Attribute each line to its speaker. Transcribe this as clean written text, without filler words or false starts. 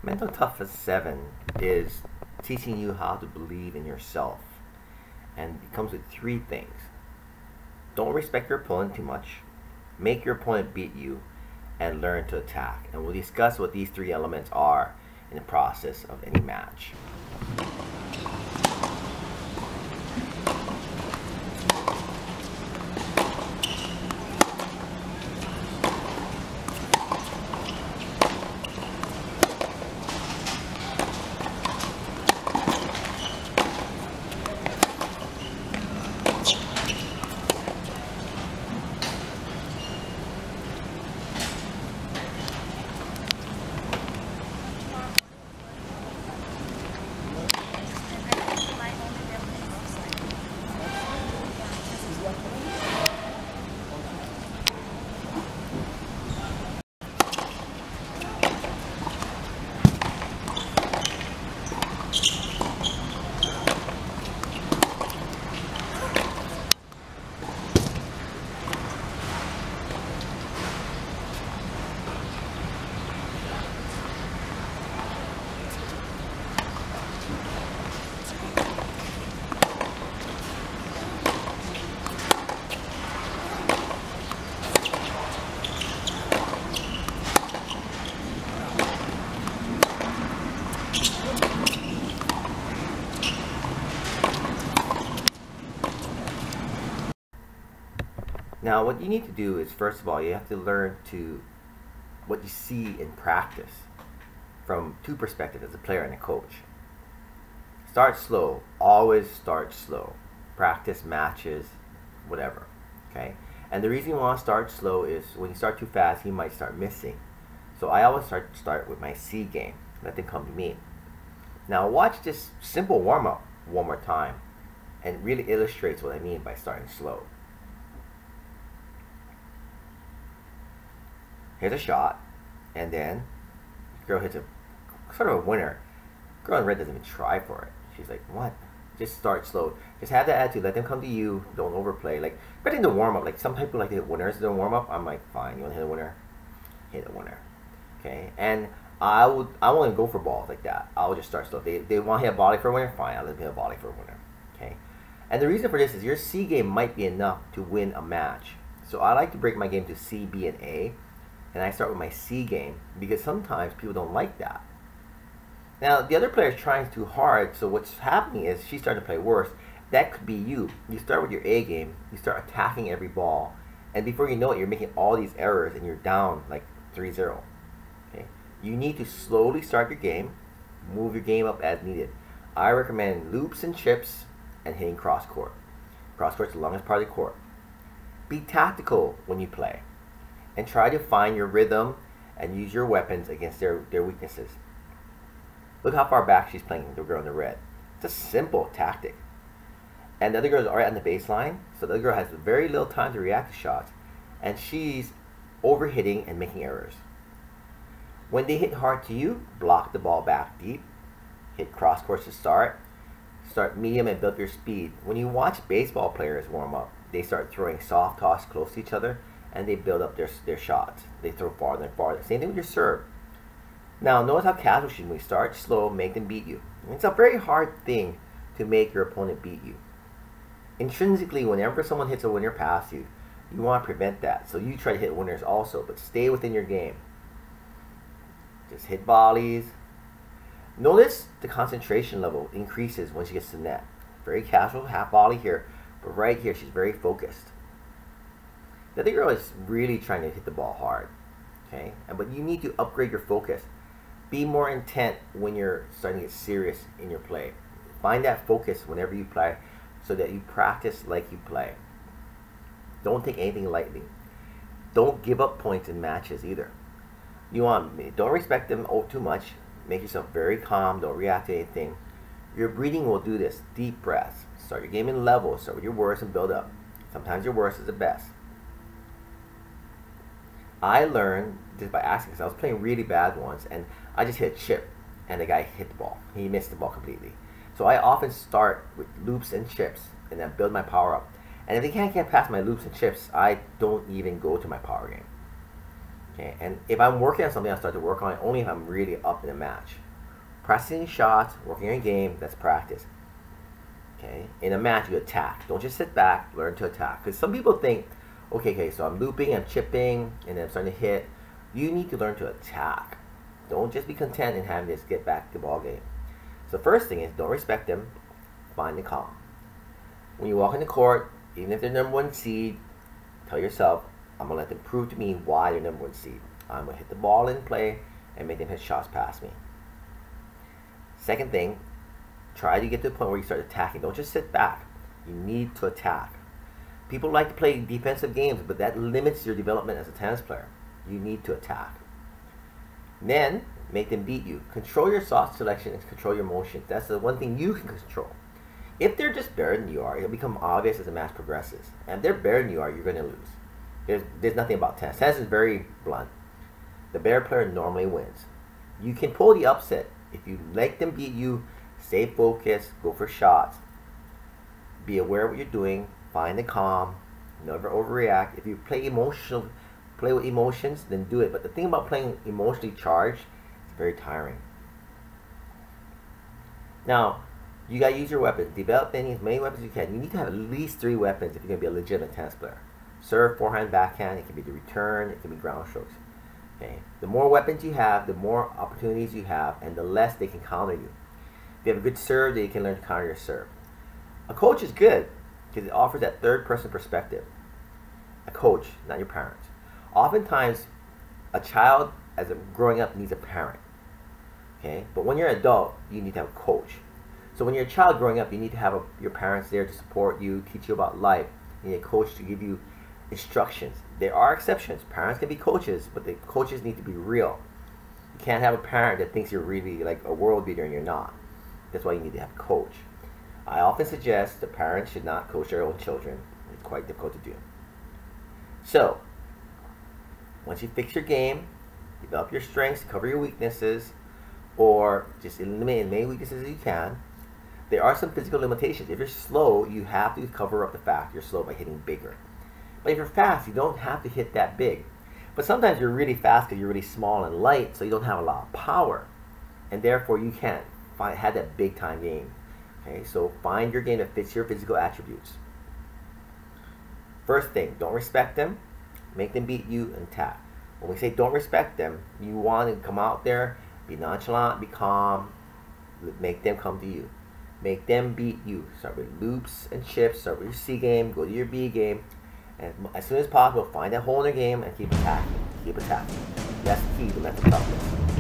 Speaker 1: Mental Toughness 7 is teaching you how to believe in yourself. And it comes with three things. Don't respect your opponent too much. Make your opponent beat you. And learn to attack. And we'll discuss what these three elements are in the process of any match. Now, what you need to do is, first of all, you have to learn to what you see in practice from two perspectives, as a player and a coach. Start slow. Always start slow. Practice matches, whatever. Okay? And the reason you want to start slow is when you start too fast, you might start missing. So I always start with my C game. Let them come to me. Now, watch this simple warm-up one more time, and it really illustrates what I mean by starting slow. Here's a shot, and then the girl hits a sort of a winner. Girl in red doesn't even try for it. She's like, what? Just start slow. Just have that attitude. Let them come to you. Don't overplay. Like, but in the warm-up, like some people like to hit winners in the warm-up. I'm like, fine. You want to hit a winner? Hit a winner. Okay? And I won't go for balls like that. I'll just start slow. They want to hit a volley for a winner? Fine. I'll let them hit a volley for a winner. Okay? And the reason for this is your C game might be enough to win a match. So I like to break my game to C, B, and A. And I start with my C game because sometimes people don't like that. Now, the other player is trying too hard, so what's happening is she's starting to play worse. That could be you. You start with your A game, you start attacking every ball, and before you know it, you're making all these errors and you're down like 3-0. Okay? You need to slowly start your game, move your game up as needed. I recommend loops and chips and hitting cross court. Cross court's the longest part of the court. Be tactical when you play, and try to find your rhythm and use your weapons against their weaknesses. Look how far back she's playing, the girl in the red. It's a simple tactic. And the other girl is already on the baseline, so the other girl has very little time to react to shots, and she's overhitting and making errors. When they hit hard to you, block the ball back deep, hit cross courts to start medium and build your speed. When you watch baseball players warm up, they start throwing soft toss close to each other, and they build up their shots. They throw farther and farther. Same thing with your serve. Now, notice how casual she moves. Start slow, make them beat you. It's a very hard thing to make your opponent beat you. Intrinsically, whenever someone hits a winner past you, you want to prevent that. So you try to hit winners also, but stay within your game. Just hit volleys. Notice the concentration level increases when she gets to the net. Very casual, half volley here, but right here she's very focused. The other girl is really trying to hit the ball hard, okay? But you need to upgrade your focus. Be more intent when you're starting to get serious in your play. Find that focus whenever you play so that you practice like you play. Don't take anything lightly. Don't give up points in matches either. Don't respect them too much. Make yourself very calm. Don't react to anything. Your breathing will do this. Deep breaths. Start your game in level. Start with your worst and build up. Sometimes your worst is the best. I learned just by asking, because I was playing really bad once, and I just hit a chip, and the guy hit the ball. He missed the ball completely. So I often start with loops and chips, and then build my power up. And if they can't get past my loops and chips, I don't even go to my power game. Okay, and if I'm working on something, I'll start to work on it only if I'm really up in a match. Practicing shots, working on a game, that's practice. Okay, in a match, you attack. Don't just sit back, learn to attack. Because some people think, okay, so I'm looping, I'm chipping, and then I'm starting to hit. You need to learn to attack. Don't just be content in having this get back to the ball game. So the first thing is, don't respect them, find the calm. When you walk in the court, even if they're number one seed, tell yourself, I'm going to let them prove to me why they're number one seed. I'm going to hit the ball in play and make them hit shots past me. Second thing, try to get to the point where you start attacking. Don't just sit back. You need to attack. People like to play defensive games, but that limits your development as a tennis player. You need to attack. Then, make them beat you. Control your shot selection and control your motions. That's the one thing you can control. If they're just better than you are, it'll become obvious as the match progresses. And if they're better than you are, you're going to lose. There's nothing about tennis. Tennis is very blunt. The better player normally wins. You can pull the upset. If you let them beat you, stay focused, go for shots. Be aware of what you're doing. Find the calm. Never overreact. If you play with emotions, then do it. But the thing about playing emotionally charged, it's very tiring. Now, you got to use your weapons. Develop as many weapons as you can. You need to have at least 3 weapons if you're going to be a legitimate tennis player. Serve, forehand, backhand. It can be the return. It can be ground strokes. Okay. The more weapons you have, the more opportunities you have, and the less they can counter you. If you have a good serve, then you can learn to counter your serve. A coach is good because it offers that third-person perspective. A coach, not your parents. Oftentimes, a child, growing up, needs a parent. Okay, but when you're an adult, you need to have a coach. So when you're a child growing up, you need to have your parents there to support you, teach you about life. You need a coach to give you instructions. There are exceptions. Parents can be coaches, but the coaches need to be real. You can't have a parent that thinks you're really like a world beater and you're not. That's why you need to have a coach. I often suggest the parents should not coach their own children. It's quite difficult to do. So, once you fix your game, develop your strengths, cover your weaknesses, or just eliminate as many weaknesses as you can. There are some physical limitations. If you're slow, you have to cover up the fact you're slow by hitting bigger. But if you're fast, you don't have to hit that big. But sometimes you're really fast because you're really small and light, so you don't have a lot of power. And therefore, you can't have that big time game. Okay, so find your game that fits your physical attributes. First thing, don't respect them. Make them beat you and attack. When we say don't respect them, you want to come out there, be nonchalant, be calm, make them come to you. Make them beat you. Start with loops and chips, start with your C game, go to your B game, and as soon as possible, find that hole in the game and keep attacking. Keep attacking. That's the key to mental toughness.